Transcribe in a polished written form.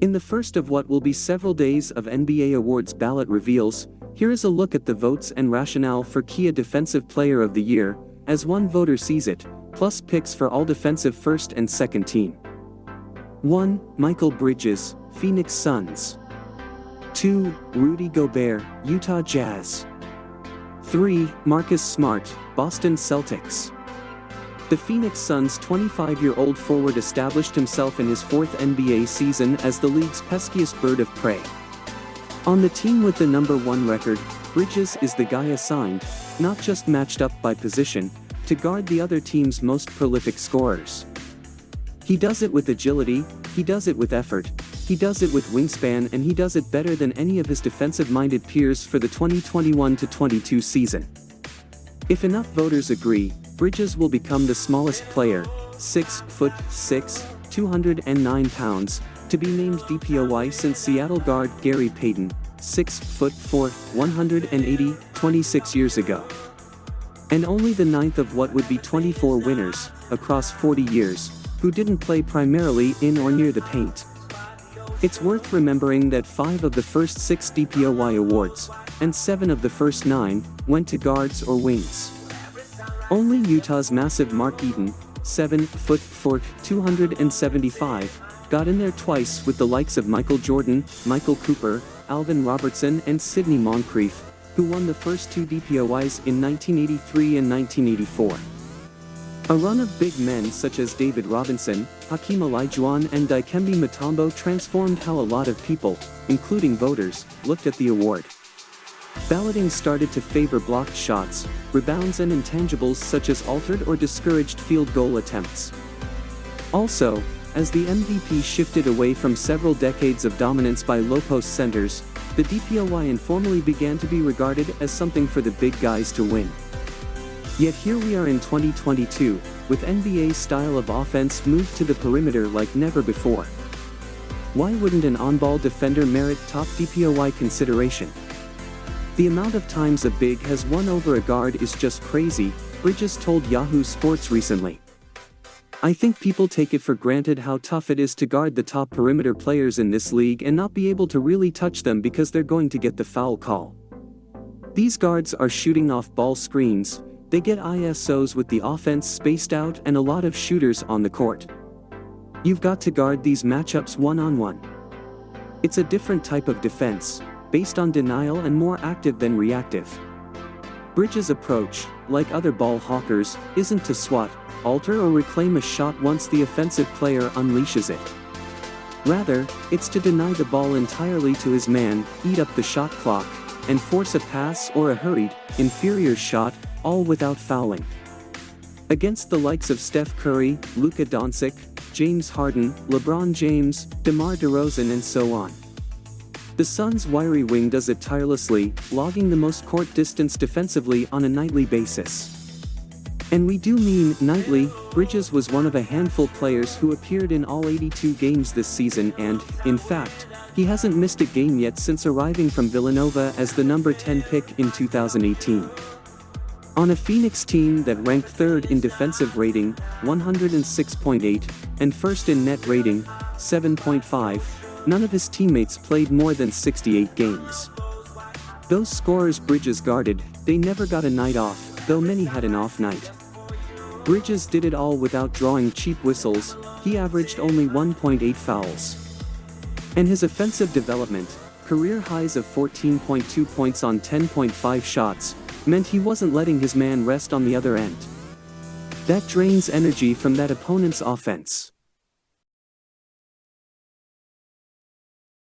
In the first of what will be several days of NBA awards ballot reveals, here is a look at the votes and rationale for Kia Defensive Player of the Year, as one voter sees it, plus picks for all defensive first and second team. 1. Mikal Bridges, Phoenix Suns. 2. Rudy Gobert, Utah Jazz. 3. Marcus Smart, Boston Celtics. The Phoenix Suns' 25-year-old forward established himself in his fourth NBA season as the league's peskiest bird of prey. On the team with the #1 record, Bridges is the guy assigned, not just matched up by position, to guard the other team's most prolific scorers. He does it with agility, he does it with effort, he does it with wingspan, and he does it better than any of his defensive-minded peers for the 2021-22 season. If enough voters agree, Bridges will become the smallest player, 6'6", 209 pounds, to be named DPOY since Seattle guard Gary Payton, 6'4", 180, 26 years ago. And only the ninth of what would be 24 winners, across 40 years, who didn't play primarily in or near the paint. It's worth remembering that 5 of the first 6 DPOY awards, and 7 of the first 9, went to guards or wings. Only Utah's massive Mark Eaton, 7'4", 275, got in there twice with the likes of Michael Jordan, Michael Cooper, Alvin Robertson and Sidney Moncrief, who won the first 2 DPOYs in 1983 and 1984. A run of big men such as David Robinson, Hakeem Olajuwon and Dikembe Mutombo transformed how a lot of people, including voters, looked at the award. Balloting started to favor blocked shots, rebounds and intangibles such as altered or discouraged field goal attempts. Also, as the MVP shifted away from several decades of dominance by low-post centers, the DPOY informally began to be regarded as something for the big guys to win. Yet here we are in 2022, with NBA's style of offense moved to the perimeter like never before. Why wouldn't an on-ball defender merit top DPOY consideration? The amount of times a big has won over a guard is just crazy, Bridges told Yahoo Sports recently. I think people take it for granted how tough it is to guard the top perimeter players in this league and not be able to really touch them because they're going to get the foul call. These guards are shooting off ball screens, they get ISOs with the offense spaced out and a lot of shooters on the court. You've got to guard these matchups one-on-one. It's a different type of defense, based on denial and more active than reactive. Bridges' approach, like other ball hawkers, isn't to swat, alter or reclaim a shot once the offensive player unleashes it. Rather, it's to deny the ball entirely to his man, eat up the shot clock, and force a pass or a hurried, inferior shot, all without fouling. Against the likes of Steph Curry, Luka Doncic, James Harden, LeBron James, DeMar DeRozan and so on. The Suns' wiry wing does it tirelessly, logging the most court distance defensively on a nightly basis. And we do mean nightly. Bridges was one of a handful players who appeared in all 82 games this season and, in fact, he hasn't missed a game yet since arriving from Villanova as the number 10 pick in 2018. On a Phoenix team that ranked 3rd in defensive rating, 106.8, and 1st in net rating, 7.5, none of his teammates played more than 68 games. Those scorers Bridges guarded, they never got a night off, though many had an off night. Bridges did it all without drawing cheap whistles, he averaged only 1.8 fouls. And his offensive development, career highs of 14.2 points on 10.5 shots, meant he wasn't letting his man rest on the other end. That drains energy from that opponent's offense.